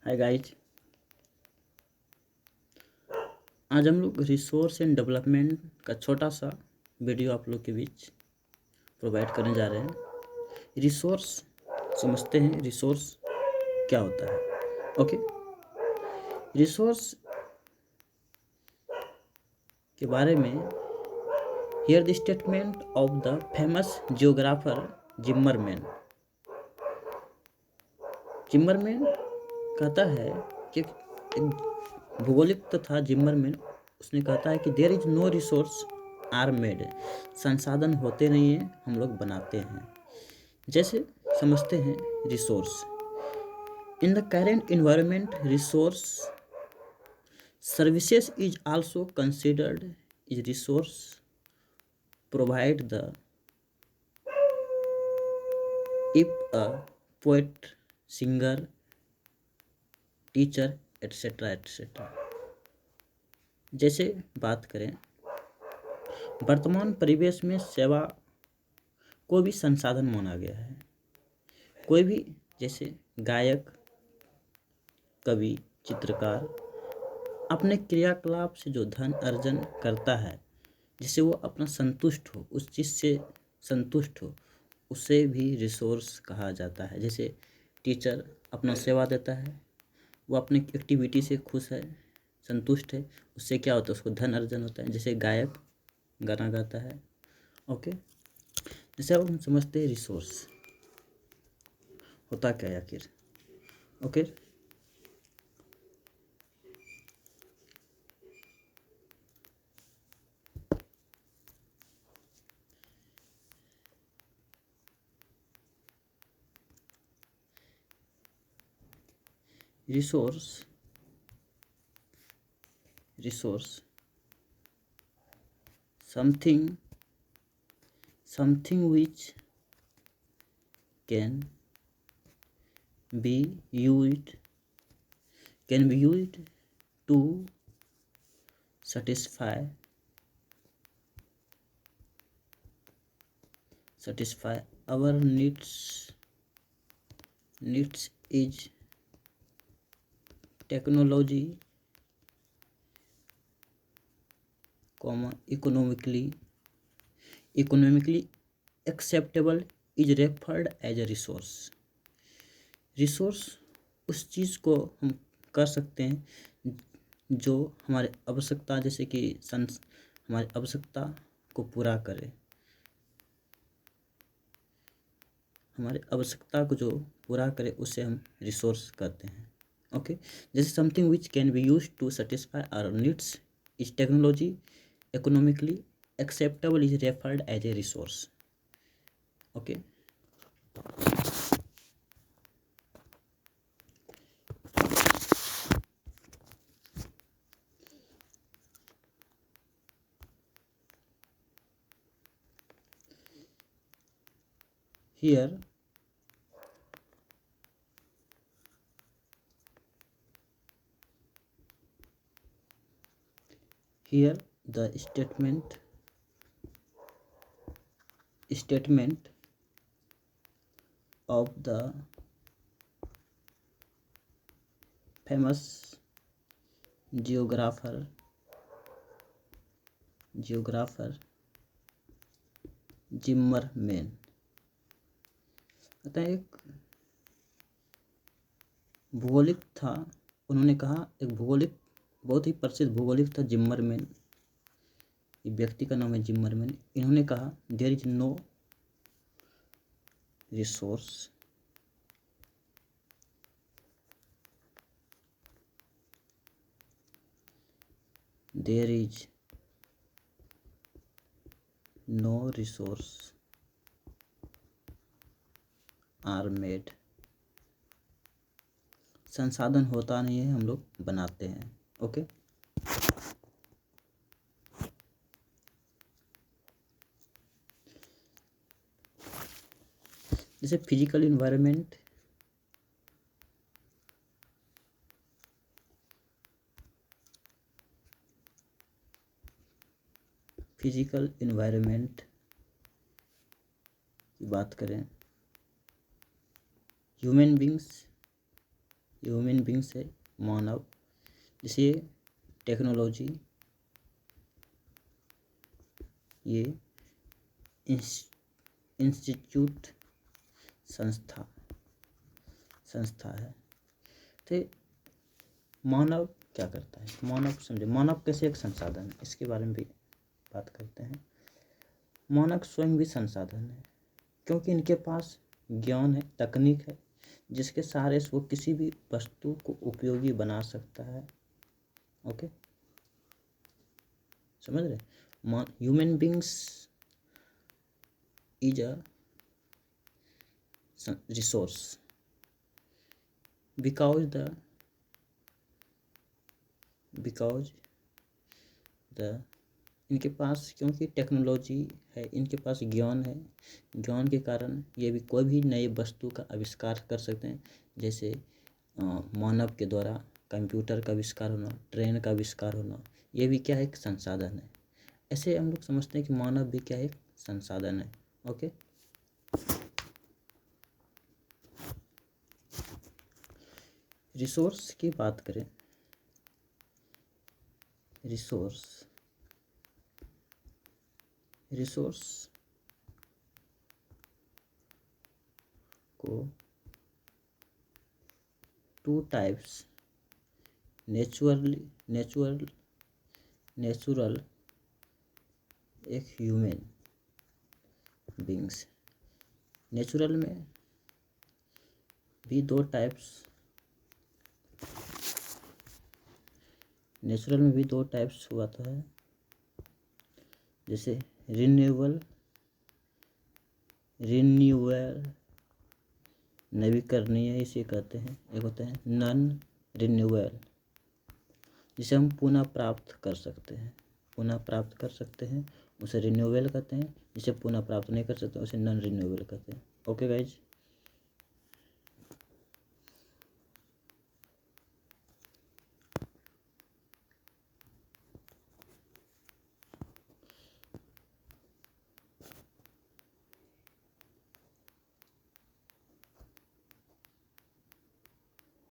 Hi guys. आज हम लोग रिसोर्स एंड डेवलपमेंट का छोटा सा वीडियो आप लोग के बीच प्रोवाइड करने जा रहे हैं। रिसोर्स समझते हैं, रिसोर्स क्या होता है। ओके, रिसोर्स के बारे में here the statement of the famous geographer Zimmermann. Zimmermann कहता है कि एक भूगोलिक तो था जिम्मरमैन, उसने कहता है कि there is no resource are made, संसाधन होते नहीं हैं, हम लोग बनाते हैं। जैसे समझते हैं resource in the current environment, resource services is also considered is resource provide the if a poet, singer, teacher etcetera etcetera. जैसे बात करें वर्तमान परिवेश में सेवा को भी संसाधन माना गया है। कोई भी जैसे गायक, कवि, चित्रकार अपने क्रियाकलाप से जो धन अर्जन करता है, जिससे वो अपना संतुष्ट हो, उस चीज़ से संतुष्ट हो, उसे भी रिसोर्स कहा जाता है। जैसे टीचर अपना सेवा देता है, वो अपनी एक्टिविटी से खुश है, संतुष्ट है, उससे क्या होता है, उसको धन अर्जन होता है। जैसे गायक गाना गाता है। ओके, जैसे अब हम समझते हैं रिसोर्स होता क्या है आखिर। Okay, resource something which can be used to satisfy our needs is technology, economically acceptable is referred as a resource। Resource उस चीज़ को हम कर सकते हैं जो हमारे आवश्यकता, जैसे कि हमारी आवश्यकता को पूरा करे, हमारे आवश्यकता को जो पूरा करे उसे हम रिसोर्स कहते हैं। ओके, जैसे something which can be use to satisfy our needs is technology economically acceptable is referred as a resource. Okay, here the statement of the famous geographer Zimmermann कहता है, एक भूगोलिक था, उन्होंने कहा, एक भूगोलिक बहुत ही प्रसिद्ध भूगोलिक था जिम्मरमैन, ये व्यक्ति का नाम है जिम्मरमैन। इन्होंने कहा there is no resource are made, संसाधन होता नहीं है, हम लोग बनाते हैं। ओके, जैसे फिजिकल इन्वायरमेंट, की बात करें, ह्यूमन बींग्स ह्यूमन बींग्स है, मानव। जैसे टेक्नोलॉजी, ये इंस्टीट्यूट, संस्था है। तो मानव क्या करता है, मानव समझे, मानव कैसे एक संसाधन है, इसके बारे में भी बात करते हैं। मानव स्वयं भी संसाधन है, क्योंकि इनके पास ज्ञान है, तकनीक है, जिसके सहारे से वो किसी भी वस्तु को उपयोगी बना सकता है। ओके, समझ रहे? Human beings is a resource because इनके पास, क्योंकि टेक्नोलॉजी है, इनके पास ज्ञान है, ज्ञान के कारण ये भी कोई भी नई वस्तु का आविष्कार कर सकते हैं। जैसे मानव के द्वारा कंप्यूटर का आविष्कार होना, ट्रेन का आविष्कार होना, ये भी क्या है, एक संसाधन है। ऐसे हम लोग समझते हैं कि मानव भी क्या है, एक संसाधन है। ओके, रिसोर्स की बात करें, रिसोर्स को टू टाइप्स, नेचुरल एक ह्यूमन बींग्स। नेचुरल में भी दो टाइप्स हुआ है। जैसे रिन्यूएबल, नवीकरणीय इसे कहते हैं। एक होता है नॉन रिन्यूएबल, जिसे हम पुनः प्राप्त कर सकते हैं, उसे रिन्यूएबल कहते हैं। जिसे पुनः प्राप्त नहीं कर सकते उसे नॉन रिन्यूएबल कहते हैं। Okay guys.